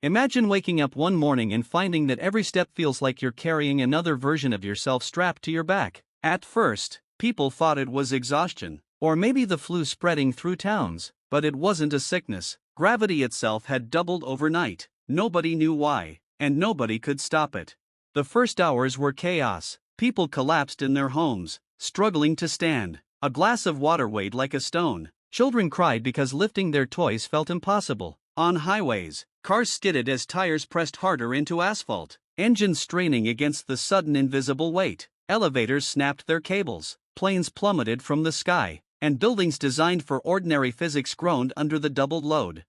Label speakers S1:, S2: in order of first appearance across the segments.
S1: Imagine waking up one morning and finding that every step feels like you're carrying another version of yourself strapped to your back. At first, people thought it was exhaustion, or maybe the flu spreading through towns, but it wasn't a sickness. Gravity itself had doubled overnight. Nobody knew why, and nobody could stop it. The first hours were chaos. People collapsed in their homes, struggling to stand. A glass of water weighed like a stone. Children cried because lifting their toys felt impossible. On highways, cars skidded as tires pressed harder into asphalt, engines straining against the sudden invisible weight. Elevators snapped their cables, planes plummeted from the sky, and buildings designed for ordinary physics groaned under the doubled load.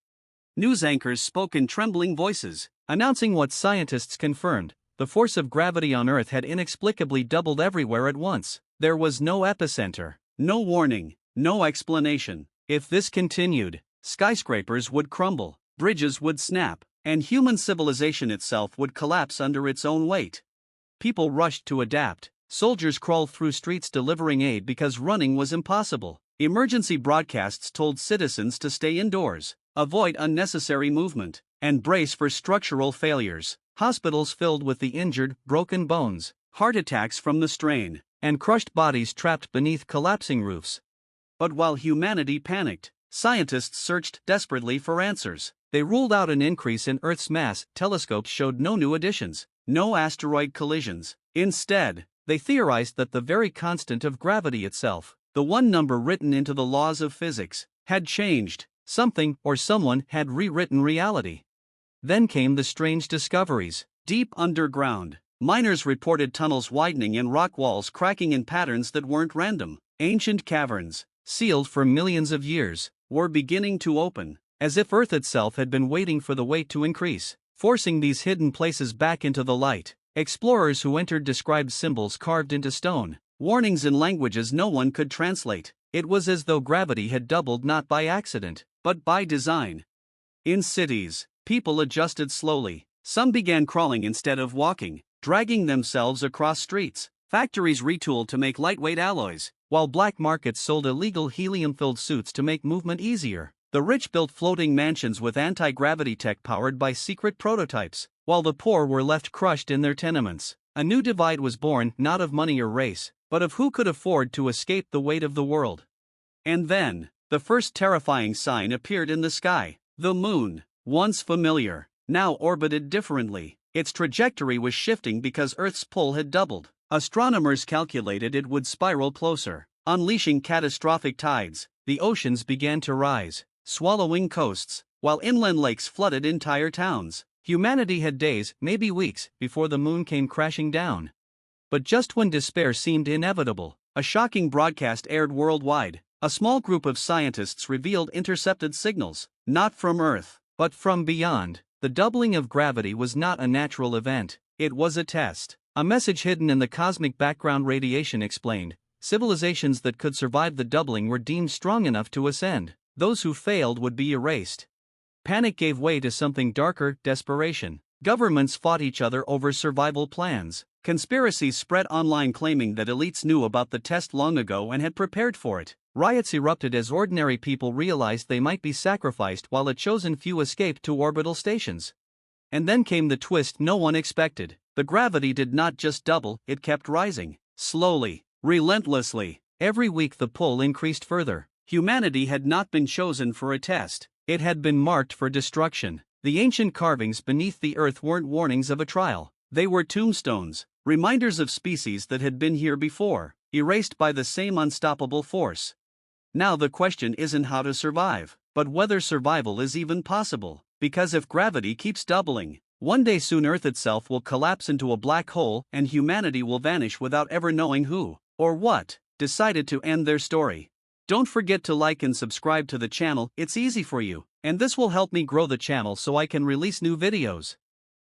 S1: News anchors spoke in trembling voices, announcing what scientists confirmed: the force of gravity on Earth had inexplicably doubled everywhere at once. There was no epicenter, no warning, no explanation. If this continued, skyscrapers would crumble, bridges would snap, and human civilization itself would collapse under its own weight. People rushed to adapt. Soldiers crawled through streets delivering aid because running was impossible. Emergency broadcasts told citizens to stay indoors, avoid unnecessary movement, and brace for structural failures. Hospitals filled with the injured, broken bones, heart attacks from the strain, and crushed bodies trapped beneath collapsing roofs. But while humanity panicked, scientists searched desperately for answers. They ruled out an increase in Earth's mass. Telescopes showed no new additions, no asteroid collisions. Instead, they theorized that the very constant of gravity itself, the one number written into the laws of physics, had changed. Something or someone had rewritten reality. Then came the strange discoveries. Deep underground, miners reported tunnels widening and rock walls cracking in patterns that weren't random. Ancient caverns, sealed for millions of years, were beginning to open, as if Earth itself had been waiting for the weight to increase, forcing these hidden places back into the light. Explorers who entered described symbols carved into stone, warnings in languages no one could translate. It was as though gravity had doubled not by accident, but by design. In cities, people adjusted slowly. Some began crawling instead of walking, dragging themselves across streets. Factories retooled to make lightweight alloys, while black markets sold illegal helium-filled suits to make movement easier. The rich built floating mansions with anti-gravity tech powered by secret prototypes, while the poor were left crushed in their tenements. A new divide was born, not of money or race, but of who could afford to escape the weight of the world. And then, the first terrifying sign appeared in the sky. The moon, once familiar, now orbited differently. Its trajectory was shifting because Earth's pull had doubled. Astronomers calculated it would spiral closer, unleashing catastrophic tides. The oceans began to rise, swallowing coasts, while inland lakes flooded entire towns. Humanity had days, maybe weeks, before the moon came crashing down. But just when despair seemed inevitable, a shocking broadcast aired worldwide. A small group of scientists revealed intercepted signals, not from Earth, but from beyond. The doubling of gravity was not a natural event, it was a test. A message hidden in the cosmic background, radiation explained. Civilizations that could survive the doubling were deemed strong enough to ascend. Those who failed would be erased. Panic gave way to something darker: desperation. Governments fought each other over survival plans. Conspiracies spread online claiming that elites knew about the test long ago and had prepared for it. Riots erupted as ordinary people realized they might be sacrificed while a chosen few escaped to orbital stations. And then came the twist no one expected. The gravity did not just double, it kept rising. Slowly, relentlessly. Every week the pull increased further. Humanity had not been chosen for a test, it had been marked for destruction. The ancient carvings beneath the earth weren't warnings of a trial. They were tombstones, reminders of species that had been here before, erased by the same unstoppable force. Now the question isn't how to survive, but whether survival is even possible. Because if gravity keeps doubling, one day soon Earth itself will collapse into a black hole and humanity will vanish without ever knowing who, or what, decided to end their story. Don't forget to like and subscribe to the channel, it's easy for you, and this will help me grow the channel so I can release new videos.